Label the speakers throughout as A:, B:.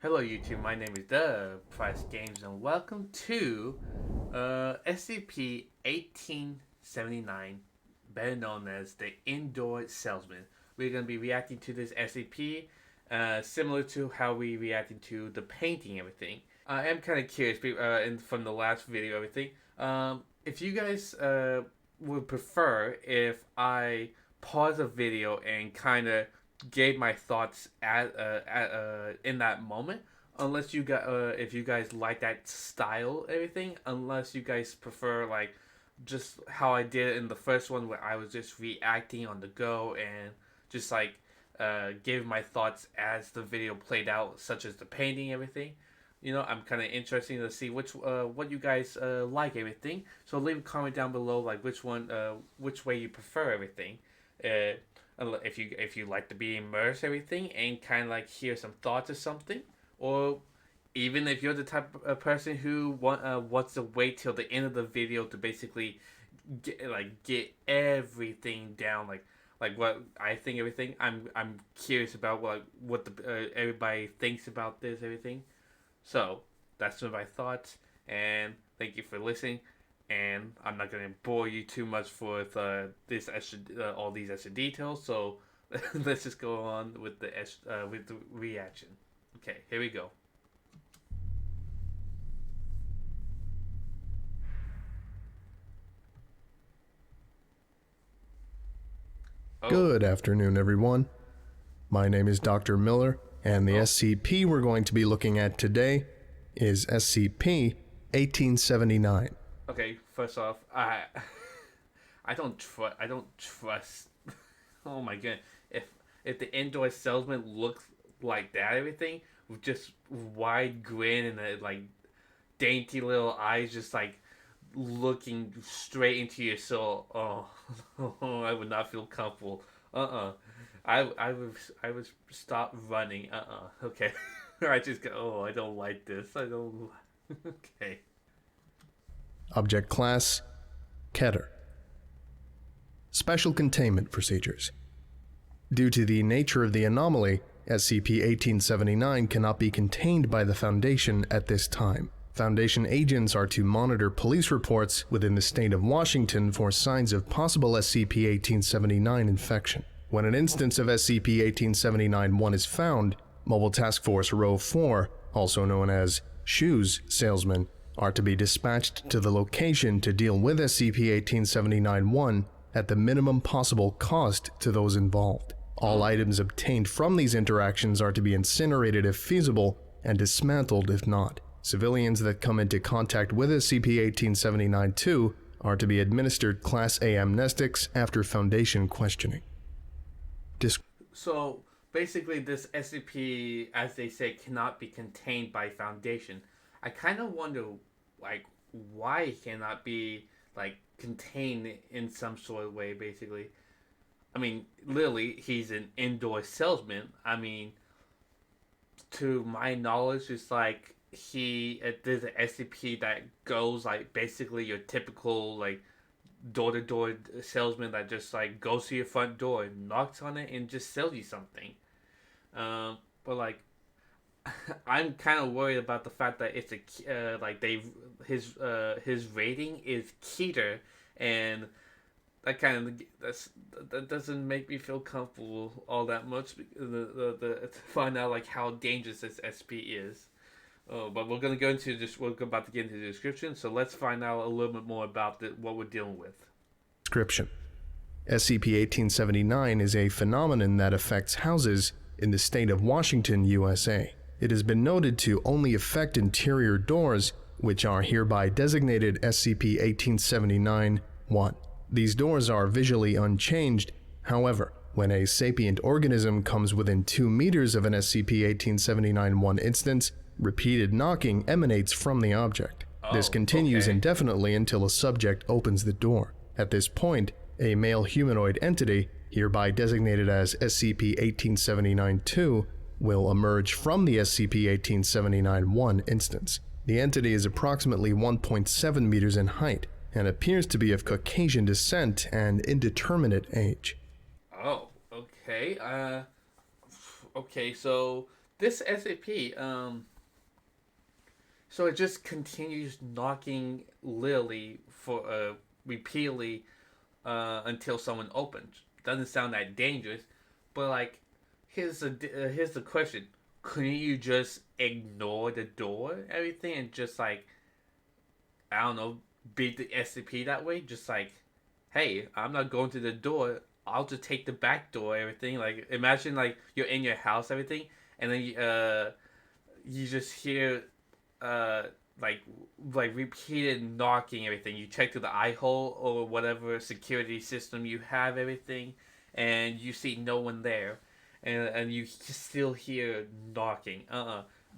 A: Hello YouTube, my name is The Price Games and welcome to SCP-1879, better known as the Indoor Salesman. We're going to be reacting to this SCP similar to how we reacted to the painting and everything. I am kind of curious from the last video everything. If you guys would prefer if I pause a video and kind of gave my thoughts in that moment. Unless you got if you guys like that style, everything. Unless you guys prefer like just how I did it in the first one, where I was just reacting on the go and just like gave my thoughts as the video played out, such as the painting, everything. I'm kind of interested to see what you guys like everything. So leave a comment down below, like which way you prefer everything. Uh, if you like to be immersed everything and kind of like hear some thoughts or something, or even if you're the type of person who wants to wait till the end of the video to basically get everything down, like what I think everything. I'm curious about what the everybody thinks about this everything. So that's some of my thoughts, and thank you for listening. And I'm not gonna bore you too much with all these extra details. So let's just go on with the reaction. Okay, here we go.
B: Oh. Good afternoon, everyone. My name is Dr. Miller, and the SCP we're going to be looking at today is SCP-1879.
A: Okay, first off, I don't trust. Oh my god, if the Indoor Salesman looks like that, everything with just wide grin and like dainty little eyes, just like looking straight into your soul. Oh, I would not feel comfortable. I would stop running. Okay, I just go. Oh, I don't like this. I don't. Okay.
B: Object Class, Keter. Special Containment Procedures. Due to the nature of the anomaly, SCP-1879 cannot be contained by the Foundation at this time. Foundation agents are to monitor police reports within the state of Washington for signs of possible SCP-1879 infection. When an instance of SCP-1879-1 is found, Mobile Task Force Row 4, also known as Shoes Salesman, are to be dispatched to the location to deal with SCP-1879-1 at the minimum possible cost to those involved. All items obtained from these interactions are to be incinerated if feasible and dismantled if not. Civilians that come into contact with SCP-1879-2 are to be administered Class A amnestics after Foundation questioning.
A: So basically this SCP, as they say, cannot be contained by Foundation. I kind of wonder, like, why it cannot be, like, contained in some sort of way, basically. I mean, literally, he's an indoor salesman. I mean, to my knowledge, it's like there's an SCP that goes, like, basically your typical, like, door-to-door salesman that just, like, goes to your front door, knocks on it, and just sells you something. But, like, I'm kind of worried about the fact that it's his rating is Keter, and that doesn't make me feel comfortable all that much. To find out like how dangerous this SP is. But we're gonna go into this. We're about to get into the description, so let's find out a little bit more about what we're dealing with.
B: Description: SCP-1879 is a phenomenon that affects houses in the state of Washington, USA. It has been noted to only affect interior doors, which are hereby designated SCP-1879-1. These doors are visually unchanged. However, when a sapient organism comes within 2 meters of an SCP-1879-1 instance, repeated knocking emanates from the object. This continues indefinitely until a subject opens the door. At this point, a male humanoid entity, hereby designated as SCP-1879-2, will emerge from the SCP-1879-1 instance. The entity is approximately 1.7 meters in height and appears to be of Caucasian descent and indeterminate age.
A: Oh, okay. Okay, so this SCP, so it just continues knocking literally for repeatedly until someone opens. Doesn't sound that dangerous, but like, here's the question: couldn't you just ignore the door, everything, and just like, I don't know, beat the SCP that way? Just like, hey, I'm not going to the door. I'll just take the back door, everything. Like, imagine like you're in your house, everything, and then you just hear uh like repeated knocking, everything. You check to the eye hole or whatever security system you have, everything, and you see no one there, and you still hear knocking.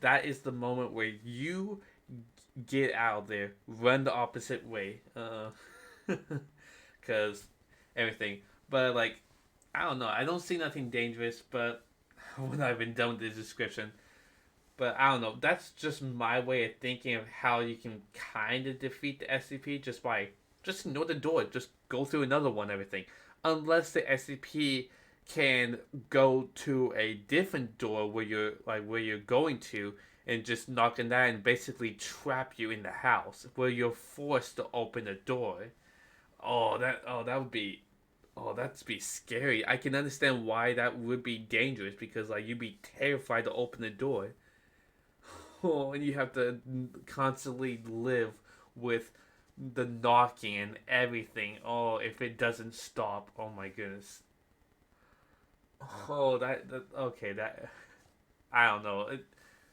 A: That is the moment where you get out there, run the opposite way. Cause everything. But like, I don't know. I don't see nothing dangerous, but when I've been done with the description. But I don't know. That's just my way of thinking of how you can kind of defeat the SCP just by just ignore the door, just go through another one, everything. Unless the SCP can go to a different door where you're going to and just knock on that and basically trap you in the house where you're forced to open the door. That would be that'd be scary. I can understand why that would be dangerous because like you'd be terrified to open the door. Oh, and you have to constantly live with the knocking and everything. Oh, if it doesn't stop, oh my goodness. Oh, that okay. That I don't know.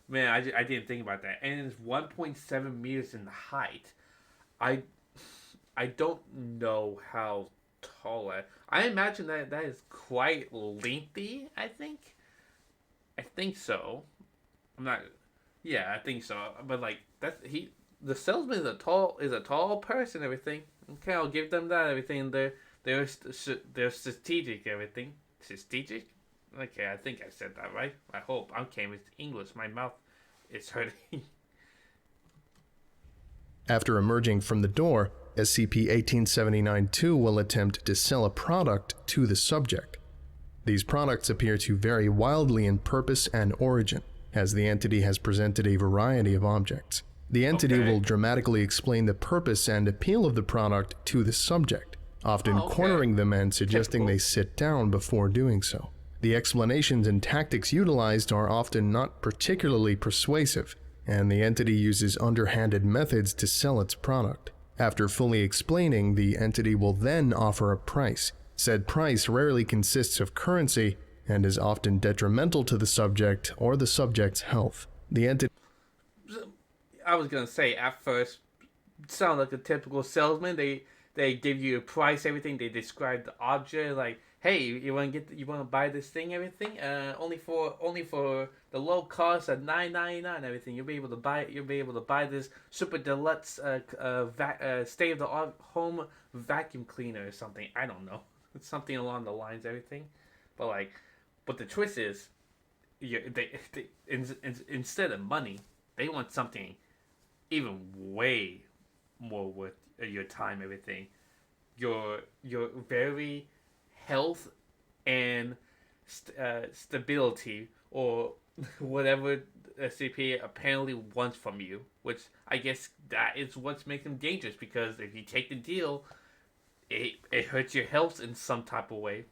A: Man, I didn't think about that. And it's 1.7 meters in height. I I don't know how tall I imagine that is quite lengthy. I think so. I'm not. Yeah, I think so. But like the salesman is a tall person. Everything. Okay, I'll give them that. Everything. They're strategic. Everything strategic. Okay, I think I said that right. I hope. I'm okay with English. My mouth is hurting.
B: After emerging from the door, SCP-1879-2 will attempt to sell a product to the subject. These products appear to vary wildly in purpose and origin, as the entity has presented a variety of objects. The entity will dramatically explain the purpose and appeal of the product to the subject, often cornering them and suggesting they sit down before doing so. The explanations and tactics utilized are often not particularly persuasive, and the entity uses underhanded methods to sell its product. After fully explaining, the entity will then offer a price. Said price rarely consists of currency and is often detrimental to the subject or the subject's health. The entity...
A: I was gonna say at first, sound like a typical salesman. They give you a price, everything. They describe the object like, hey, you want to buy this thing, everything. Only for the low cost at $9.99, everything. You'll be able to buy this super deluxe state of the art home vacuum cleaner or something. I don't know. It's something along the lines, everything. But the twist is, instead of money, they want something even way more worth your time, everything. Your very health and stability, or whatever SCP apparently wants from you, which I guess that is what's making them dangerous, because if you take the deal, it hurts your health in some type of way.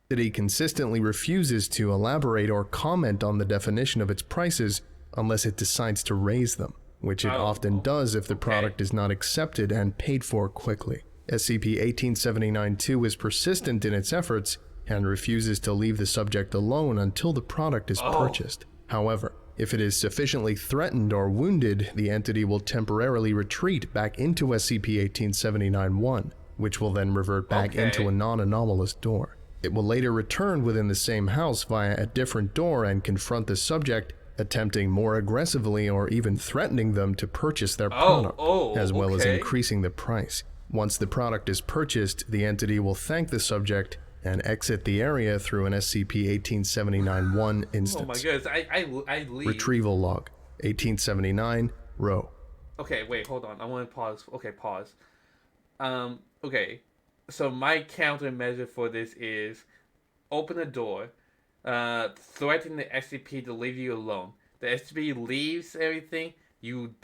B: That he consistently refuses to elaborate or comment on the definition of its prices unless it decides to raise them, which it often does if the product is not accepted and paid for quickly. SCP-1879-2 is persistent in its efforts and refuses to leave the subject alone until the product is purchased. However, if it is sufficiently threatened or wounded, the entity will temporarily retreat back into SCP-1879-1, which will then revert back into a non-anomalous door. It will later return within the same house via a different door and confront the subject, attempting more aggressively or even threatening them to purchase their product, as well as increasing the price. Once the product is purchased, the entity will thank the subject and exit the area through an SCP-1879-1 instance.
A: Oh my goodness, I leave.
B: Retrieval log, 1879, row.
A: Okay, wait, hold on. I want to pause. Okay, pause. Okay. So my countermeasure for this is open the door, threaten the SCP to leave you alone. The SCP leaves everything. You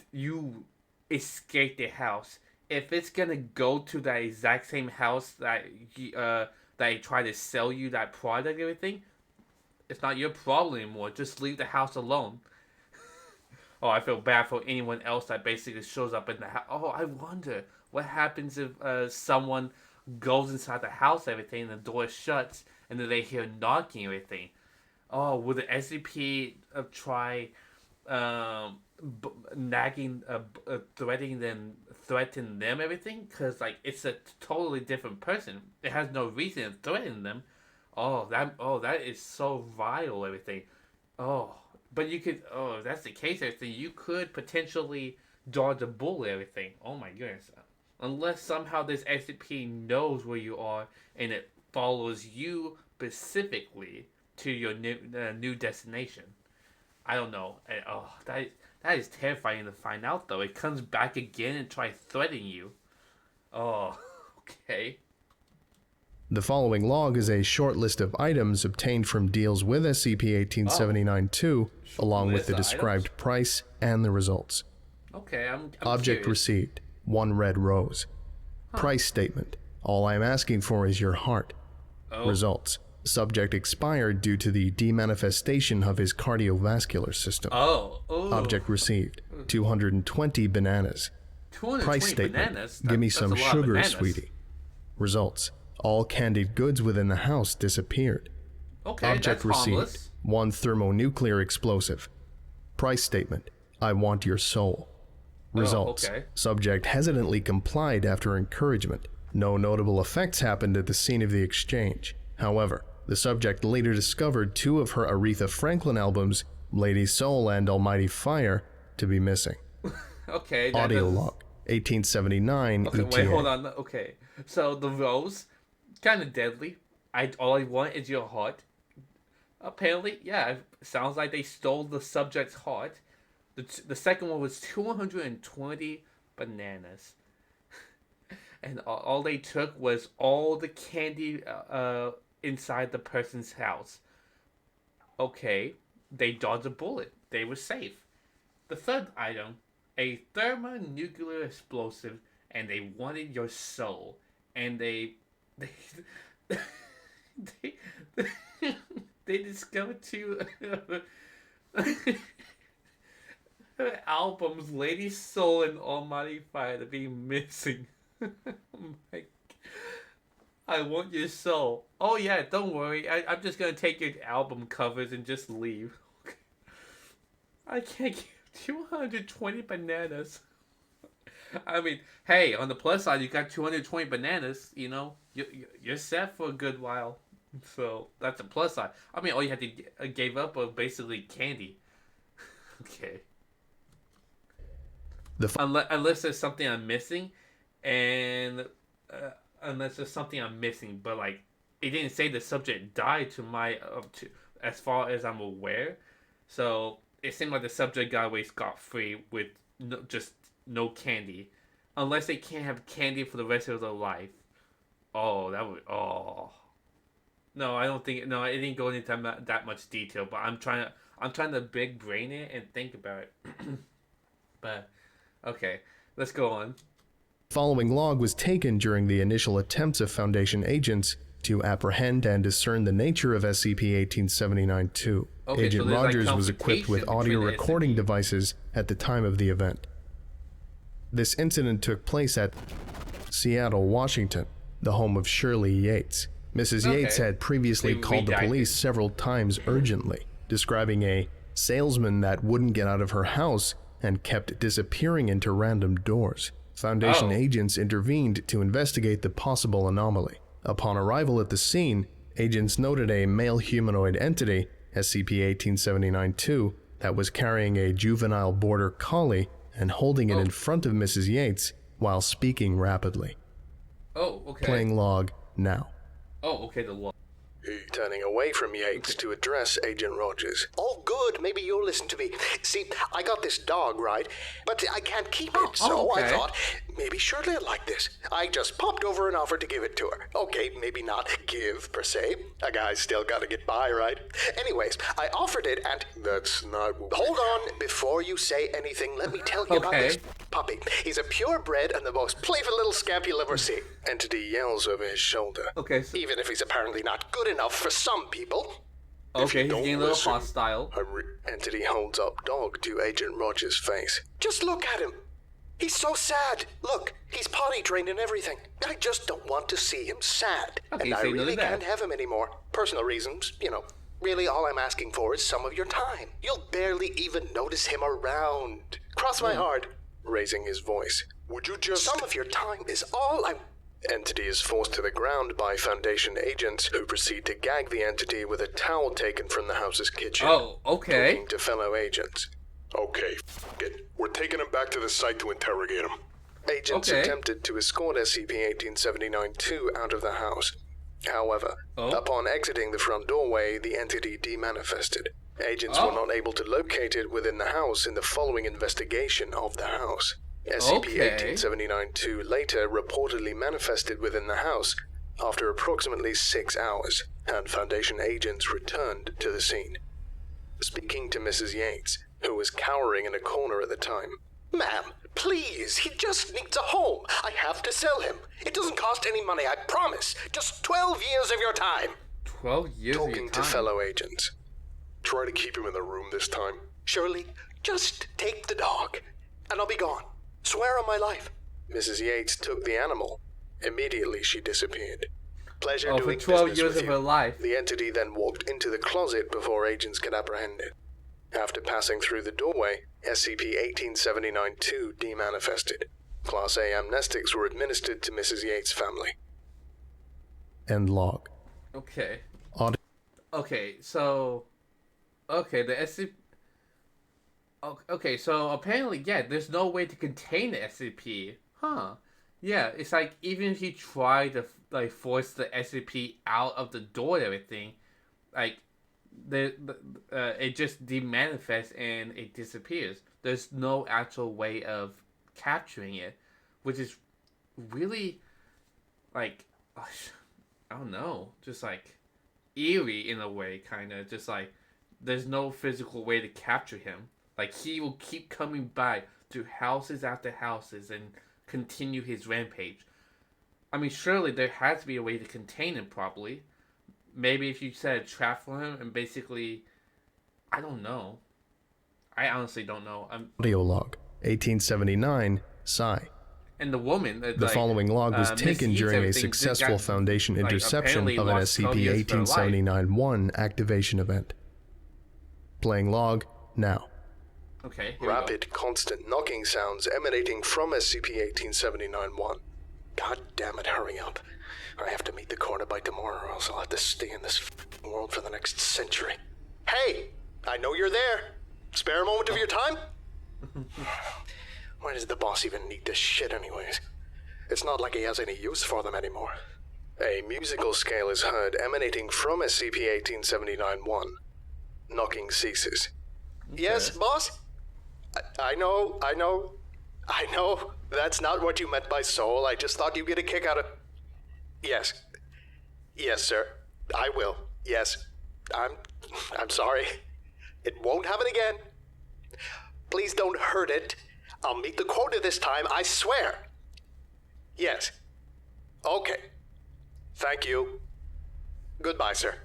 A: escape the house. If it's gonna go to that exact same house that tried to sell you that product and everything, it's not your problem anymore. Just leave the house alone. Oh, I feel bad for anyone else that basically shows up in the house. Oh, I wonder what happens if someone goes inside the house, everything, and the door shuts, and then they hear knocking, everything. Oh, will the SCP try nagging, threaten them, everything? Because like it's a totally different person. It has no reason to threaten them. That is so vile, everything. Oh, but you could. Oh, if that's the case, everything. You could potentially dodge a bullet, everything. Oh my goodness. Unless somehow this SCP knows where you are and it follows you specifically to your new destination. I don't know. Oh, that is terrifying to find out, though. It comes back again and tries threatening you. Oh, okay.
B: The following log is a short list of items obtained from deals with SCP-1879-2, along with the described price and the results.
A: Okay, I'm
B: Object
A: curious.
B: received, 1 red rose. Price statement, all I'm asking for is your heart. Results, subject expired due to the demanifestation of his cardiovascular system. Object received, 220 bananas.
A: 220
B: Price statement,
A: bananas?
B: give me some sugar, sweetie. Results, all candied goods within the house disappeared.
A: Okay,
B: Object
A: that's
B: received,
A: harmless.
B: 1 thermonuclear explosive. Price statement, I want your soul. Results,
A: okay.
B: subject hesitantly complied after encouragement. No notable effects happened at the scene of the exchange. However, the subject later discovered 2 of her Aretha Franklin albums, Lady Soul and Almighty Fire, to be missing.
A: Okay.
B: Audio log, 1879
A: Okay,
B: ETA.
A: wait, hold on. Okay, so the rose, kind of deadly. All I want is your heart. Apparently, yeah, it sounds like they stole the subject's heart. The second one was 220 bananas. And all they took was all the candy inside the person's house. Okay, they dodged a bullet. They were safe. The third item, a thermonuclear explosive, and they wanted your soul. And they they, they discovered 2 her albums, Lady Soul and Almighty Fire, to be missing. Oh my, I want your soul. Oh yeah, don't worry. I'm just gonna take your album covers and just leave. I can't give 220 bananas. I mean, hey, on the plus side, you got 220 bananas. You know, you're set for a good while. So that's a plus side. I mean, all you had to gave up was basically candy. Okay. Unless there's something I'm missing, and unless there's something I'm missing, but like it didn't say the subject died to as far as I'm aware, so it seemed like the subject got away scot-free with just no candy, unless they can't have candy for the rest of their life. Oh, that would No, I don't think no. It didn't go into that much detail, but I'm trying to big brain it and think about it. But okay, let's go on.
B: Following log was taken during the initial attempts of Foundation agents to apprehend and discern the nature of SCP-1879-2.
A: Okay,
B: Agent
A: so there's,
B: Rogers
A: like,
B: was equipped with audio
A: between the
B: recording
A: SCP.
B: devices at the time of the event. This incident took place at Seattle, Washington, the home of Shirley Yates. Mrs. Yates had previously called the police several times urgently, describing a salesman that wouldn't get out of her house and kept disappearing into random doors. Foundation agents intervened to investigate the possible anomaly. Upon arrival at the scene, agents noted a male humanoid entity, SCP-1879-2, that was carrying a juvenile border collie and holding it in front of Mrs. Yates while speaking rapidly.
A: Oh, okay.
B: Playing log now.
A: Oh, okay, the log.
B: Turning away from Yates to address Agent Rogers.
C: Oh, good. Maybe you'll listen to me. See, I got this dog, right? But I can't keep it, so
A: okay.
C: I thought
B: maybe Shirley'd like this. I just popped over and offered to give it to her. Okay, maybe not give, per se. A guy's still gotta get by, right? Anyways, I offered it and... That's not... Hold on, before you say anything, let me tell you about this puppy. He's a purebred and the most playful little scamp you'll ever see. Entity yells over his shoulder.
A: Okay. So,
B: even if he's apparently not good enough for some people.
A: okay, he's getting a little hostile.
B: Entity holds up dog to Agent Rogers' face. Just look at him. He's so sad. Look, he's potty trained and everything. I just don't want to see him sad.
A: Okay,
B: and I really can't have him anymore. Personal reasons, you know. Really, all I'm asking for is some of your time. You'll barely even notice him around. Cross my heart. Raising his voice. Would you just... Some of your time is all I'm... Entity is forced to the ground by Foundation agents who proceed to gag the entity with a towel taken from the house's kitchen.
A: Oh, okay.
B: Talking to fellow agents. Okay, it. We're taking him back to the site to interrogate him. Agents attempted to escort SCP-1879-2 out of the house. However, upon exiting the front doorway, the entity demanifested. Agents were not able to locate it within the house in the following investigation of the house. SCP-1879-2 later reportedly manifested within the house after approximately 6 hours, and Foundation agents returned to the scene. Speaking to Mrs. Yates, who was cowering in a corner at the time. Ma'am, please, he just needs a home. I have to sell him. It doesn't cost any money, I promise. Just 12 years of your time.
A: 12 years of your time?
B: Talking to fellow agents. Try to keep him in the room this time. Shirley, just take the dog, and I'll be gone. Swear on my life. Mrs. Yates took the animal. Immediately she disappeared. Pleasure doing
A: for 12
B: business
A: years
B: with
A: of
B: you.
A: her life.
B: The entity then walked into the closet before agents could apprehend it. After passing through the doorway, SCP-1879-2 demanifested. Class A amnestics were administered to Mrs. Yates' family. End log.
A: Okay.
B: Okay,
A: so... Okay, the SCP... Okay, so apparently, yeah, there's no way to contain the SCP. Huh. Yeah, it's like, even if you try to, like, force the SCP out of the door and everything, like, it just demanifests and it disappears. There's no actual way of capturing it, which is really, like, I don't know, just, like, eerie in a way, kind of. Just, like, there's no physical way to capture him. Like, he will keep coming by to houses after houses and continue his rampage. I mean, surely there has to be a way to contain him properly. Maybe if you set a trap for him and basically... I don't know. I honestly don't know.
B: Audio log. 1879, Psi.
A: And the woman...
B: The following log was taken during a successful Foundation interception of an SCP-1879-1 activation event. Playing log now.
A: Okay,
B: Rapid, constant knocking sounds emanating from SCP-1879-1. God damn it, hurry up. I have to meet the corner by tomorrow, or else I'll have to stay in this world for the next century. Hey! I know you're there! Spare a moment of your time? Why does the boss even need this shit anyways? It's not like he has any use for them anymore. A musical scale is heard emanating from SCP-1879-1. Knocking ceases. Okay. Yes, boss? I know. That's not what you meant by soul. I just thought you'd get a kick out of... Yes. Yes, sir. I will. Yes. I'm sorry. It won't happen again. Please don't hurt it. I'll meet the quota this time, I swear. Yes. Okay. Thank you. Goodbye, sir.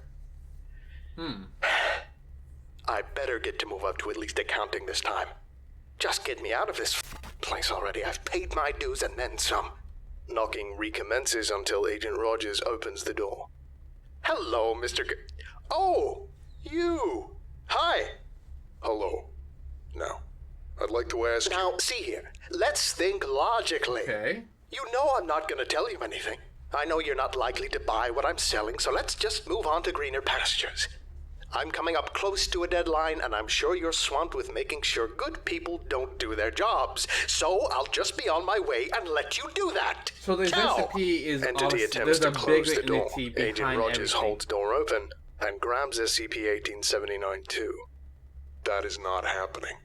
B: I better get to move up to at least accounting this time. Just get me out of this place already. I've paid my dues and then some. Knocking recommences until Agent Rogers opens the door. Hello, Mr. Oh, you. Hi. Hello. Now, I'd like to ask you... Now, see here. Let's think logically.
A: Okay.
B: You know I'm not going to tell you anything. I know you're not likely to buy what I'm selling, so let's just move on to greener pastures. I'm coming up close to a deadline, and I'm sure you're swamped with making sure good people don't do their jobs. So I'll just be on my way and let you do that.
A: So the SCP is
B: Entity attempts to close the door. Agent Rogers holds door open and grabs SCP-1879-2. That is not happening.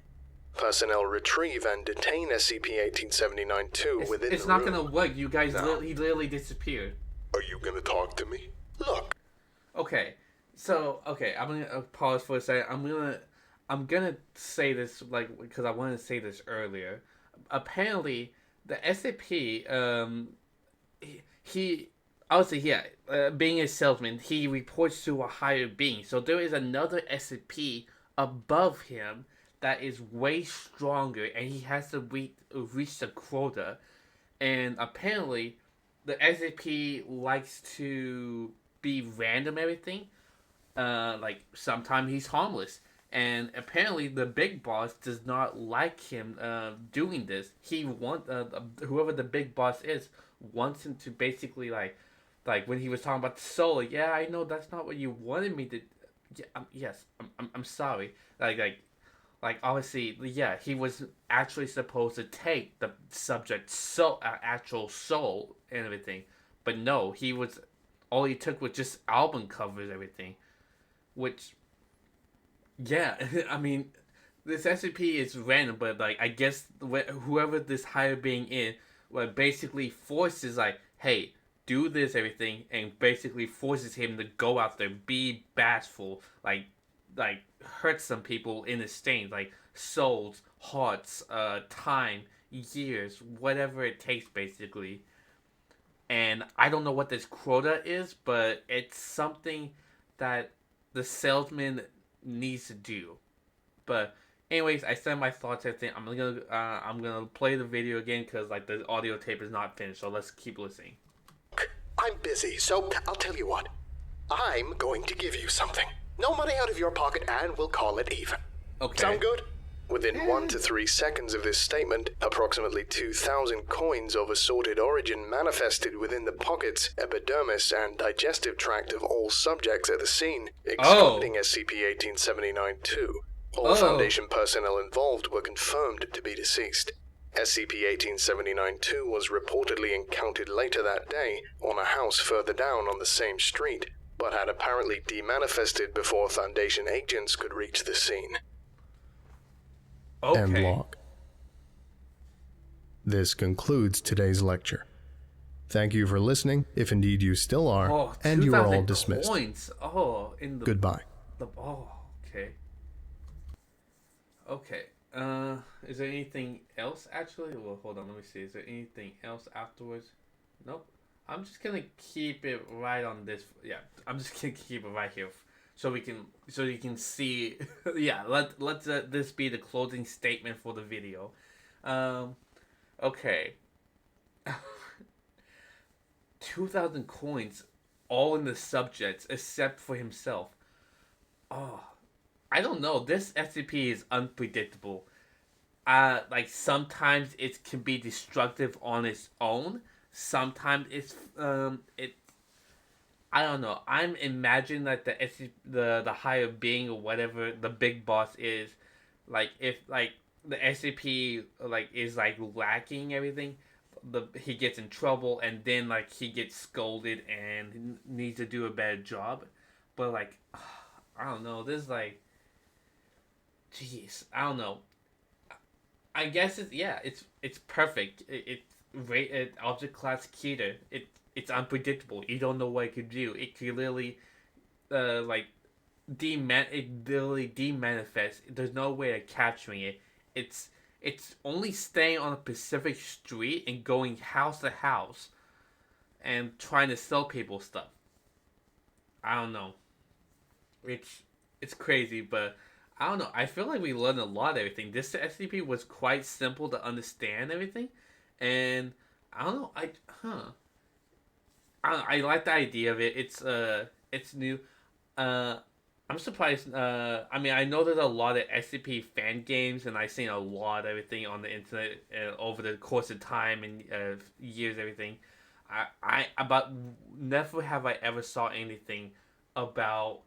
B: Personnel retrieve and detain SCP-1879-2 within the room.
A: It's not gonna work. You guys, he literally disappeared.
B: Are you gonna talk to me? Look.
A: Okay, so I'm gonna pause for a second. I'm gonna say this because I wanted to say this earlier. Apparently, the SCP he obviously being a salesman, he reports to a higher being. So there is another SCP above him that is way stronger, and he has to reach the quota. And apparently, the SCP likes to be random everything. Like sometimes he's harmless, and apparently the big boss does not like him doing this. He whoever the big boss is wants him to basically like when he was talking about the soul. Yeah, I know that's not what you wanted me to. Yeah, yes, I'm sorry. Like obviously, yeah, he was actually supposed to take the subject's actual soul and everything, but no, all he took was just album covers and everything, which, yeah, I mean, this SCP is random, but like I guess whoever this higher being is, basically forces hey, do this everything, and basically forces him to go out there, be bashful, like hurt some people in exchange, like souls, hearts, time, years, whatever it takes, basically. And I don't know what this quota is, but it's something that the salesman needs to do. But anyways, I said my thoughts. Everything. I'm gonna play the video again because like the audio tape is not finished. So let's keep listening.
B: I'm busy, so I'll tell you what. I'm going to give you something. No money out of your pocket, and we'll call it even.
A: Okay.
B: Sound good? Within 1 to 3 seconds of this statement, approximately 2,000 coins of assorted origin manifested within the pockets, epidermis, and digestive tract of all subjects at the scene, excluding SCP-1879-2. All Foundation personnel involved were confirmed to be deceased. SCP-1879-2 was reportedly encountered later that day on a house further down on the same street, but had apparently demanifested before Foundation agents could reach the scene.
A: Okay.
B: End log. This concludes today's lecture. Thank you for listening, if indeed you still are, and you are all dismissed.
A: Coins.
B: Goodbye.
A: Okay. Okay. Is there anything else actually? Well, hold on, let me see. Is there anything else afterwards? Nope. I'm just gonna keep it right on this. Yeah, I'm just gonna keep it right here, so you can see. Yeah, let's this be the closing statement for the video. Okay. 2,000 coins, all in the subjects except for himself. Oh, I don't know. This SCP is unpredictable. Like sometimes it can be destructive on its own. Sometimes it's I don't know. I'm imagining that the higher being or whatever the big boss is, like if like the SCP like is like lacking everything, he gets in trouble and then like he gets scolded and needs to do a better job. But like I don't know. This like, jeez, I don't know. I guess it's perfect. It's rated object class Keter. It's unpredictable. You don't know what it could do. It could literally, it literally demanifests. There's no way of capturing it. It's only staying on a specific street and going house to house, and trying to sell people stuff. I don't know. It's crazy, but I don't know. I feel like we learned a lot of everything. This SCP was quite simple to understand everything, and I don't know. I like the idea of it. It's new. I'm surprised. I mean, I know there's a lot of SCP fan games, and I've seen a lot of everything on the internet over the course of time and years. Everything. But never have I ever saw anything about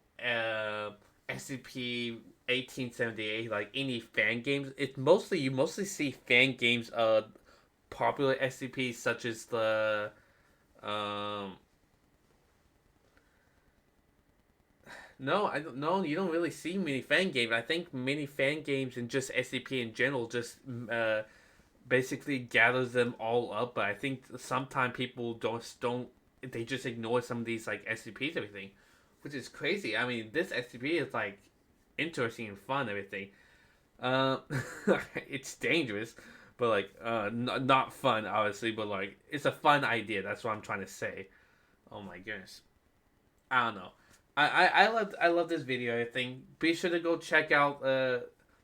A: SCP-1878, like any fan games. You mostly see fan games of popular SCPs such as the No, I don't. No, you don't really see many fan games. I think many fan games and just SCP in general just basically gathers them all up. But I think sometimes people don't they just ignore some of these like SCPs and everything, which is crazy. I mean, this SCP is like interesting and fun and everything. Uh, it's dangerous, but like not fun obviously. But like it's a fun idea. That's what I'm trying to say. Oh my goodness. I don't know. I love this video. I think be sure to go check out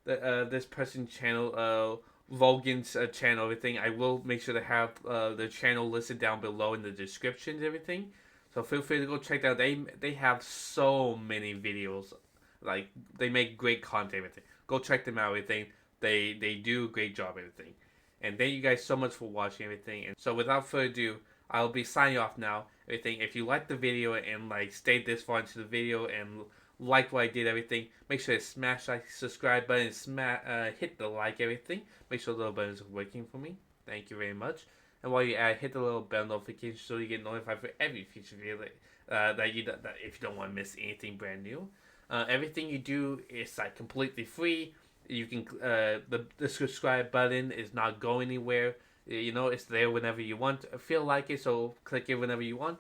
A: this person's channel, Logan's channel. Everything. I will make sure to have the channel listed down below in the description. Everything. So feel free to go check that out. They have so many videos. Like they make great content. Everything. Go check them out. Everything. They do a great job. Everything. And thank you guys so much for watching everything. And so without further ado, I'll be signing off now. Everything. If you liked the video and like stayed this far into the video and liked what I did, everything, make sure to smash that subscribe button and hit the like everything. Make sure the little button is working for me. Thank you very much. And while you're at it, hit the little bell notification so you get notified for every future video that if you don't want to miss anything brand new. Everything you do is like completely free. You can the subscribe button is not going anywhere. You know, it's there whenever you want. Feel like it, so click it whenever you want.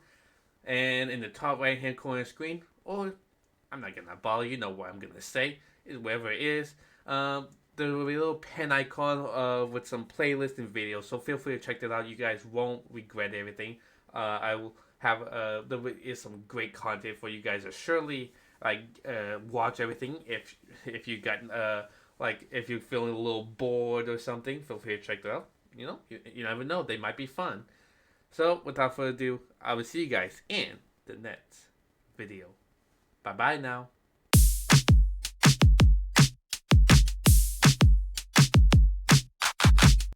A: And in the top right hand corner of the screen, or I'm not gonna bother, you know what I'm gonna say, is wherever it is. There will be a little pen icon with some playlists and videos. So feel free to check that out. You guys won't regret everything. I will have there is some great content for you guys to surely like watch everything if you got like if you're feeling a little bored or something. Feel free to check that out. You know, you never know. They might be fun. So, without further ado, I will see you guys in the next video. Bye-bye now.